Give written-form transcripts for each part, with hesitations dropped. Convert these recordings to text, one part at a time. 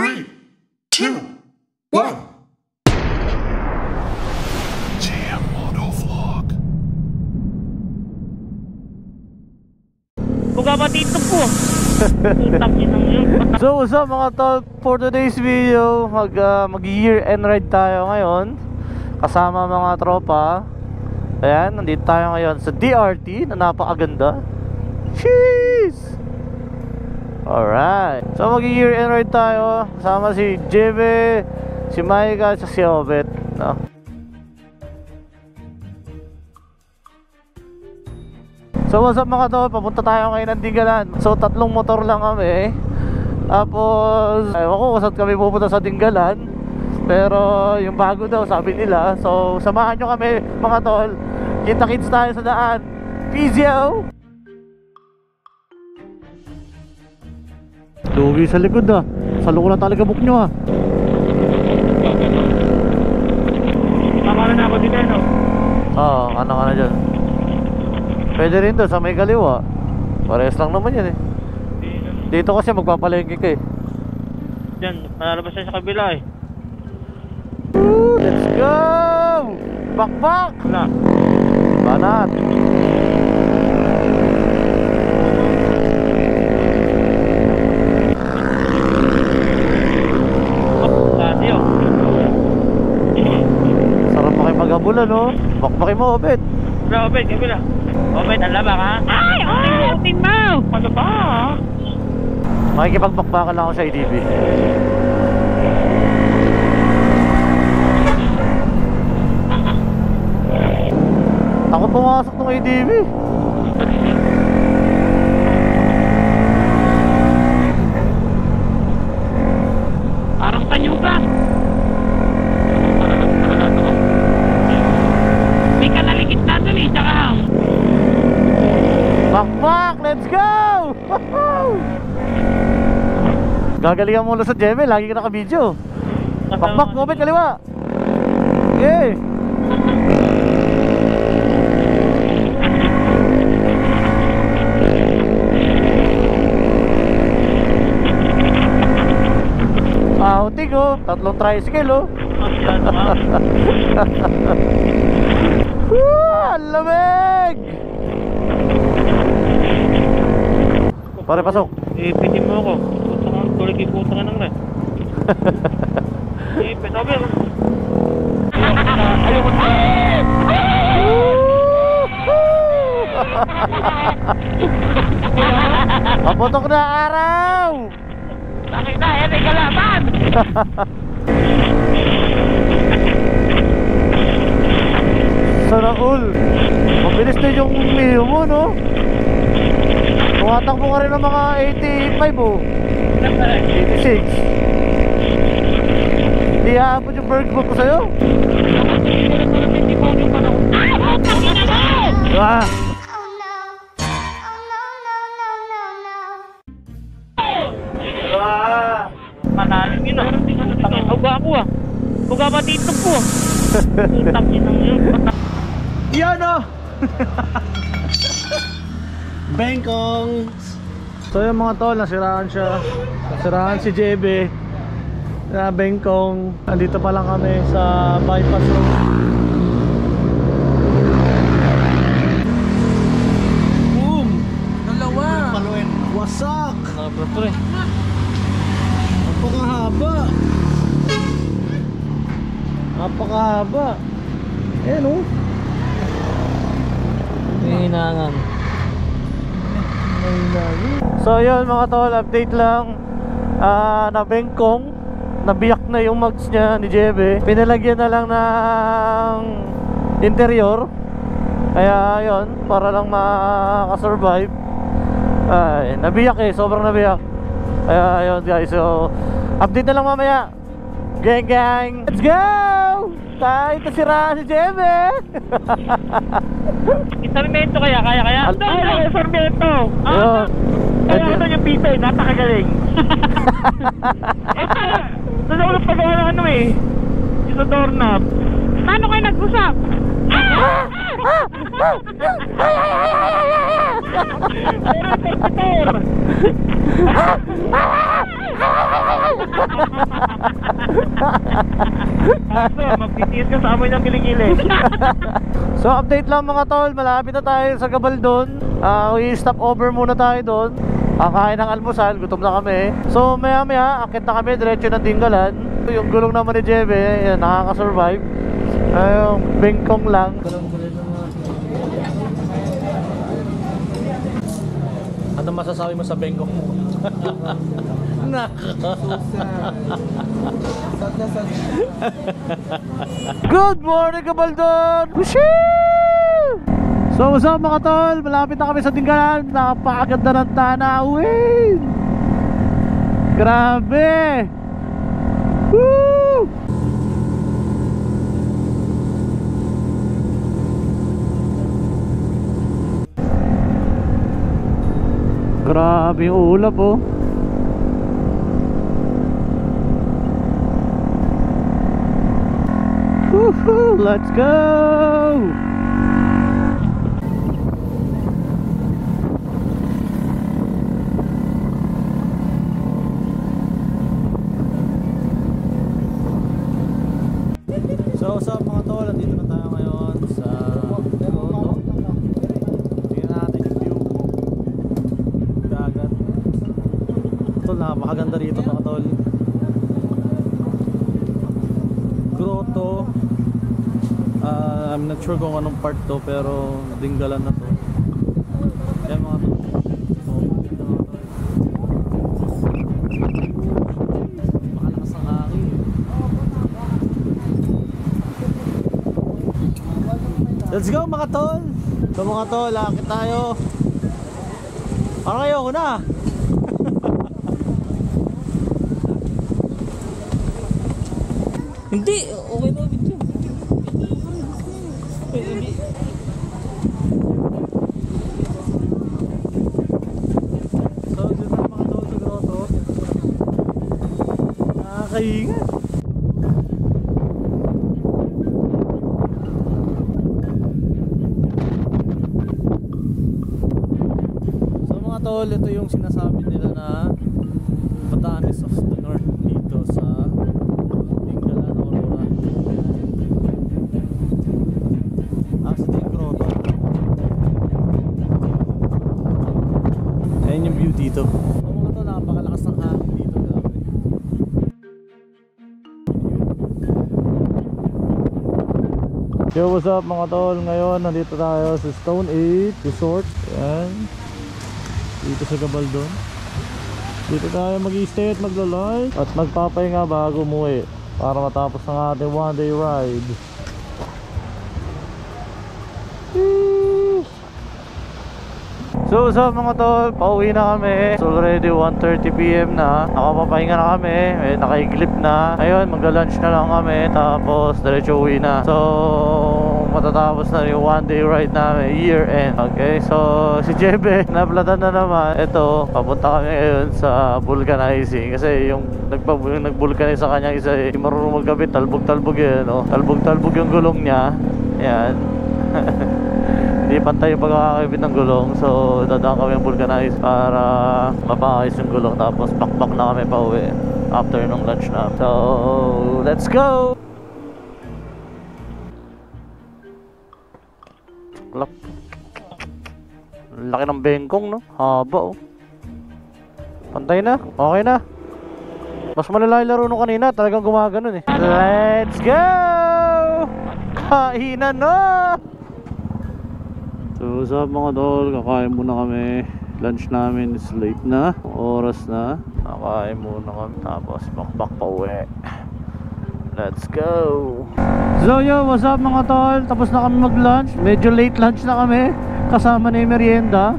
3, 2, 1. GM Motovlog. Buga pa dito po. Utang inang yun. So what's up mga tol, for today's video mag year end ride tayo ngayon kasama mga tropa. Ayan, nandito tayo ngayon sa DRT na napakaganda. Cheese! Alright, so mag year end ride tayo kasama si Jebe, si Maika at si Obet, no? So what's up mga tol, papunta tayo ngayon ng Dingalan. So tatlong motor lang kami. Tapos ewan ko kung saan kami pupunta sa Dingalan, pero yung bago daw sabi nila. So samahan nyo kami mga tol. Kita-kits tayo sa daan. Peace yo! Lugi sa likod ah. Salo ko lang talaga book nyo ah. Tama na ako dito, no? Oo, ano ka na dyan. Pwede rin doon sa may kaliwa. Parehas lang naman yan eh. Dito kasi magpapalengke ka eh. Diyan, malalabas tayo sa kabila eh. Woo, let's go! Bakbak! Wala. Banat! Dati oh. Sarap makipaghabulan no? Bakbakin mo, Obet. Wala, Obed, kabila. Obed, ang labak ha? Ay, utin mo! Ano ba? Makikipagbakbakan lang ako sa ADB. Ako pumasok ng ADB. Parang tanyuga. May kalaligit na dun eh, tsaka Bakbak! Let's go! Gagalingan mo lang sa Jeme, lagi ka naka-video. Bakbak, Obet, kaliwa. Okay. Outing oh, tatlong tricycle oh. Ang lamig! Pare, pasok. Ipitin mo ako. Tuloy kayo puta ka nang rin. Sabi ako. Ayoko na. Paputok na araw! Nakita, yan ay kalaban! Sana all. Mabilis na yung Mio mo no? Tumatakbo ka rin ng mga 85 oh. 86. Hindi aabot yung bird book ko sa'yo. Ah! Manalim yun ah. Buga ako ah. Buga pa dito po. Utang inang yun. Yan o! Bengkong! So yung mga tol, nasiraan siya. Nasiraan si JB na Bengkong. Andito pa lang kami sa bypass road. Boom! Dalawa! Wasak! Pre. Napakahaba! Napakahaba! Ayan o! Hinangan. So yun mga tol, update lang. Na Bengkong, nabiyak na yung mags niya ni Jebe. Pinalagyan na lang ng interior. Kaya yun, para lang makasurvive. Ay, nabiyak eh, sobrang nabiyak. Kaya yun guys, so update na lang mamaya. Gang gang, let's go! Kahit nasiraan si Jebe. Instrumento kaya? Ay, instrumento! Kaya ito yung pito eh, napakagaling. Doon ako nagpagawa ng ano eh, yung sa doorknob. Paano kayo nag-usap? Magtitiis ka sa amoy ng kilikili. So update lang mga tol, malapit na tayo sa Gabaldon. I-stop over muna tayo doon. Kakain ng almusal, gutom na kami. So maya maya, akit na kami, diretso ng Tinggalan. Yung gulong naman ni Jebe, yan, nakaka-survive. Yung bengkong lang. Ano masasabi mo sa bengkong mo? Good morning, Gabaldon! Wishoo! So what's up mga tol? Malapit na kami sa Tinggalan. Napakaganda ng tanawin. Grabe! Woo! Grabe yung ulap oh. Woohoo! Let's go! So what's up mga tol? Nandito na tayo ngayon sa Grotto. Tingnan natin yung view. Dagat. Tol, napakaganda rito mga tol. Grotto. I'm not sure kung anong part to, pero Tinggalan na to. Kaya mga tol, makalakas ang hangin. Let's go mga tol. So mga tol, lakit tayo. Parang ayoko na. Hindi, okay na video. Hindi. So dito na mga tol sa grotto. Nakakaingat. So mga tol, ito yung sinasabi nila na Batanes of the North dito sa Tinggalan, Aurora. Sa Tinggalan Grotto. Ayan yung view dito. So mga tol, napakalakas ng hangin dito. Grabe. Yo, what's up mga tol? Ngayon nandito tayo sa Stone Age Resort. Ayan. Dito sa Gabaldon. Dito tayo mag-i-stay at magla-lunch at magpapahinga bago umuwi para matapos ang ating one day ride. So what's up mga tol? Pauwi na kami. It's already 1:30 PM na. Nakapapahinga na kami. Nakaiglip na. Ayun, magla-lunch na lang kami. Tapos diretso uwi na. So matatapos na yung one day ride namin, year end. Okay, so si Jebe naplatan na naman. Ito, papunta kami ngayon sa vulcanizing. Kasi yung nag-vulcanize sa kanya isa eh, marunong magkabit. Talbog-talbog yun, no? Talbog-talbog yung gulong niya. Yan. Hindi pantay yung pagkakakabit ng gulong. So dadaan kami yung vulcanize para mapakayos yung gulong. Tapos back na kami pa uwi after nung lunch na. So let's go! Laki ng bengkong, no? Haba, oh. Pantay na, okay na. Mas malala yung laro nung kanina. Talagang gumaganon eh. Let's go! Kainan na! So what's up mga tol, kakain muna kami. Lunch namin is late na, oras na. Kakain muna kami, tapos back pa uwi. Let's go! So yo, what's up mga tol? Tapos na kami mag-lunch. Medyo late lunch na kami, kasama na yung merienda.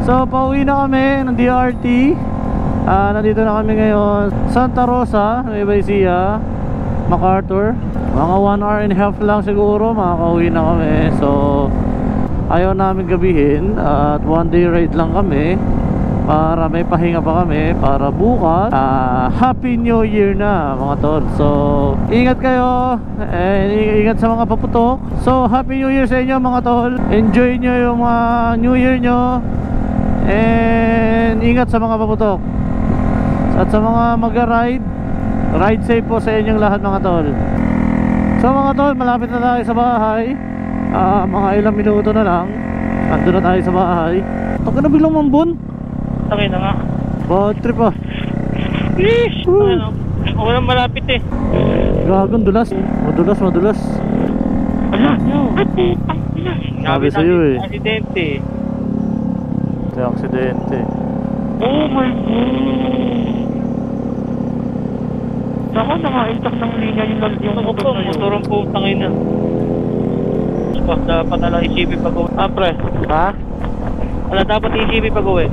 So pauwi na kami ng DRT. Nandito na kami ngayon Santa Rosa, Nueva Ecija, MacArthur. Mga 1 hour and a half lang siguro makakauwi na kami. So ayaw namin gabihin at one day ride lang kami. para may pahinga pa kami para bukas. Happy New Year na mga tol. So ingat kayo and ingat sa mga paputok. So Happy New Year sa inyo mga tol. Enjoy nyo yung mga New Year nyo and ingat sa mga paputok. At sa mga mag-ride, ride safe po sa inyong lahat mga tol. So mga tol, malapit na tayo sa bahay. Mga ilang minuto na lang andun na tayo sa bahay. Taka na bilang mambon. Takay na nga. Bad trip ah. Ish! Ako lang malapit eh. Gagon, dulas. Madulas. Ala, no. Sabi sa'yo eh. Aksidente. Ito yung aksidente. Oh my God. Saka naka-intact ng linya yung motor na yun. Motorong putang ina. Dapat ala isipin pag-uwi. Pre. Ha? Ala dapat isipin pag-uwi.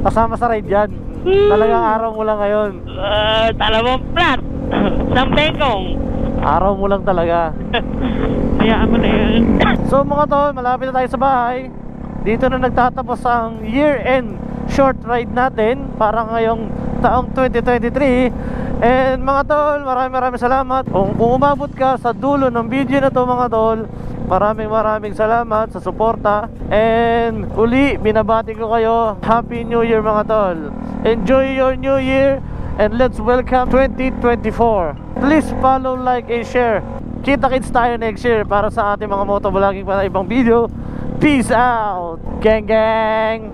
Kasama sa ride yan. Talagang araw mo lang ngayon. Talabang plat. Sampengkong. Araw mo lang talaga. Hayaan mo na yun. So mga tol, malapit na tayo sa bahay. Dito na nagtatapos ang year-end short ride natin para ngayong taong 2023. And mga tol, maraming salamat. Kung umabot ka sa dulo ng video na to mga tol, maraming salamat sa suporta. And uli, binabati ko kayo, Happy New Year mga tol. Enjoy your New Year and let's welcome 2024. Please follow, like, and share. Kita-kits tayo next year para sa ating mga motovlogging para ibang video. Peace out, gang gang.